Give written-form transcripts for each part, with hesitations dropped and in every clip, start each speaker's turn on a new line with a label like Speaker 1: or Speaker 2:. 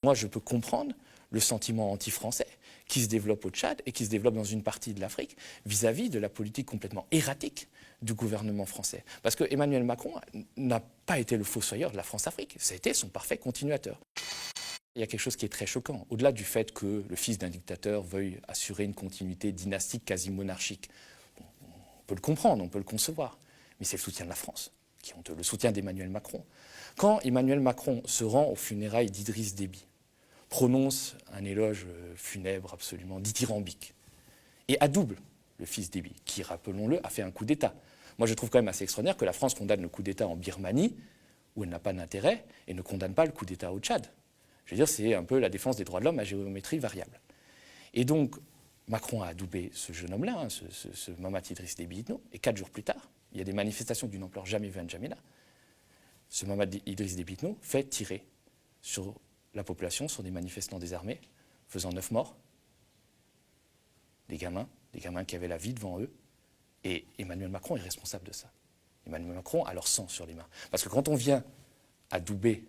Speaker 1: Moi, je peux comprendre le sentiment anti-français qui se développe au Tchad et qui se développe dans une partie de l'Afrique vis-à-vis de la politique complètement erratique du gouvernement français. Parce que Emmanuel Macron n'a pas été le fossoyeur de la France-Afrique, ça a été son parfait continuateur. Il y a quelque chose qui est très choquant. Au-delà du fait que le fils d'un dictateur veuille assurer une continuité dynastique quasi monarchique, on peut le comprendre, on peut le concevoir, mais c'est le soutien de la France, le soutien d'Emmanuel Macron. Quand Emmanuel Macron se rend aux funérailles d'Idriss Déby, prononce un éloge funèbre absolument dithyrambique, et adoube le fils Déby, qui, rappelons-le, a fait un coup d'État. Moi, je trouve quand même assez extraordinaire que la France condamne le coup d'État en Birmanie, où elle n'a pas d'intérêt, et ne condamne pas le coup d'État au Tchad. Je veux dire, c'est un peu la défense des droits de l'homme à géométrie variable. Et donc, Macron a adoubé ce jeune homme-là, hein, ce Mahamat Idriss Déby Itno, et 4 jours plus tard, il y a des manifestations d'une ampleur jamais vue à N'Djamena. Ce Mahamat Idriss Déby Itno fait tirer sur la population, sur des manifestants désarmés, faisant 9 morts, des gamins qui avaient la vie devant eux, et Emmanuel Macron est responsable de ça. Emmanuel Macron a leur sang sur les mains. Parce que quand on vient adouber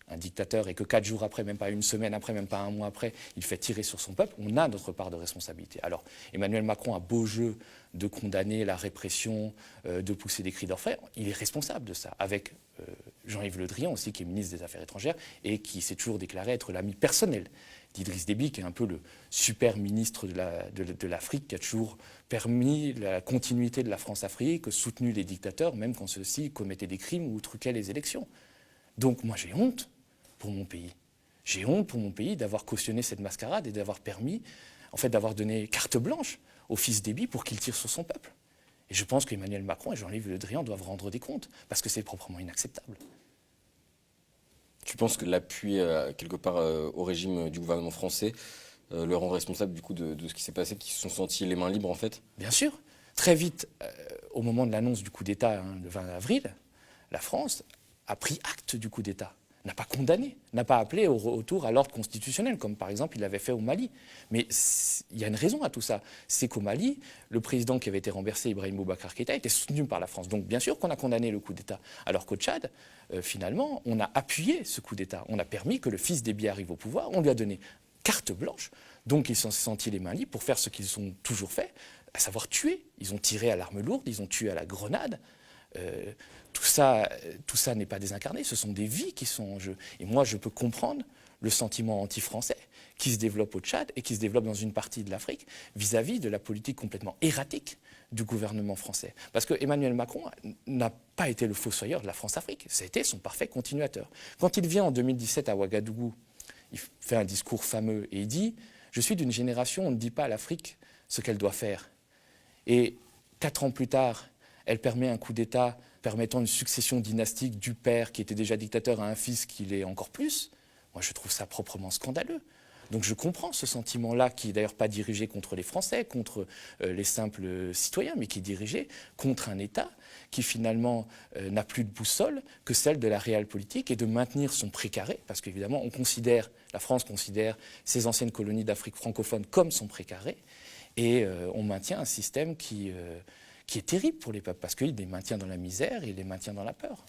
Speaker 1: un dictateur et que 4 jours après, même pas une semaine après, même pas un mois après, il fait tirer sur son peuple, on a notre part de responsabilité. Alors, Emmanuel Macron a beau jeu de condamner la répression, de pousser des cris d'orfraie, il est responsable de ça, avec Jean-Yves Le Drian aussi, qui est ministre des Affaires étrangères et qui s'est toujours déclaré être l'ami personnel d'Idriss Déby, qui est un peu le super ministre de l'Afrique, qui a toujours permis la continuité de la France-Afrique, soutenu les dictateurs, même quand ceux-ci commettaient des crimes ou truquaient les élections. Donc moi j'ai honte pour mon pays. J'ai honte pour mon pays d'avoir cautionné cette mascarade et d'avoir permis, en fait, d'avoir donné carte blanche au fils Déby pour qu'il tire sur son peuple. Et je pense qu'Emmanuel Macron et Jean-Yves Le Drian doivent rendre des comptes, parce que c'est proprement inacceptable.
Speaker 2: Tu penses que l'appui, quelque part, au régime du gouvernement français le rend responsable du coup de ce qui s'est passé, qu'ils se sont sentis les mains libres en fait?
Speaker 1: Bien sûr. Très vite, au moment de l'annonce du coup d'État, hein, le 20 avril, la France a pris acte du coup d'État, n'a pas condamné, n'a pas appelé au retour à l'ordre constitutionnel, comme par exemple il l'avait fait au Mali. Mais il y a une raison à tout ça, c'est qu'au Mali, le président qui avait été renversé, Ibrahim Boubacar Keïta, était soutenu par la France. Donc bien sûr qu'on a condamné le coup d'État. Alors qu'au Tchad, finalement, on a appuyé ce coup d'État. On a permis que le fils Déby arrive au pouvoir, on lui a donné carte blanche, donc ils se sont sentis les mains libres pour faire ce qu'ils ont toujours fait, à savoir tuer. Ils ont tiré à l'arme lourde, ils ont tué à la grenade. Tout ça n'est pas désincarné, ce sont des vies qui sont en jeu. Et moi, je peux comprendre le sentiment anti-français qui se développe au Tchad et qui se développe dans une partie de l'Afrique vis-à-vis de la politique complètement erratique du gouvernement français. Parce que Emmanuel Macron n'a pas été le fossoyeur de la France-Afrique, ça a été son parfait continuateur. Quand il vient en 2017 à Ouagadougou, il fait un discours fameux et il dit « Je suis d'une génération, on ne dit pas à l'Afrique ce qu'elle doit faire ». Et 4 ans plus tard, elle permet un coup d'État permettant une succession dynastique du père qui était déjà dictateur à un fils qui l'est encore plus. Moi, je trouve ça proprement scandaleux. Donc je comprends ce sentiment-là, qui n'est d'ailleurs pas dirigé contre les Français, contre les simples citoyens, mais qui est dirigé contre un État qui finalement n'a plus de boussole que celle de la réelle politique et de maintenir son précaré, parce qu'évidemment, la France considère ses anciennes colonies d'Afrique francophone comme son précaré, et on maintient un système qui est terrible pour les peuples, parce qu'il les maintient dans la misère et il les maintient dans la peur.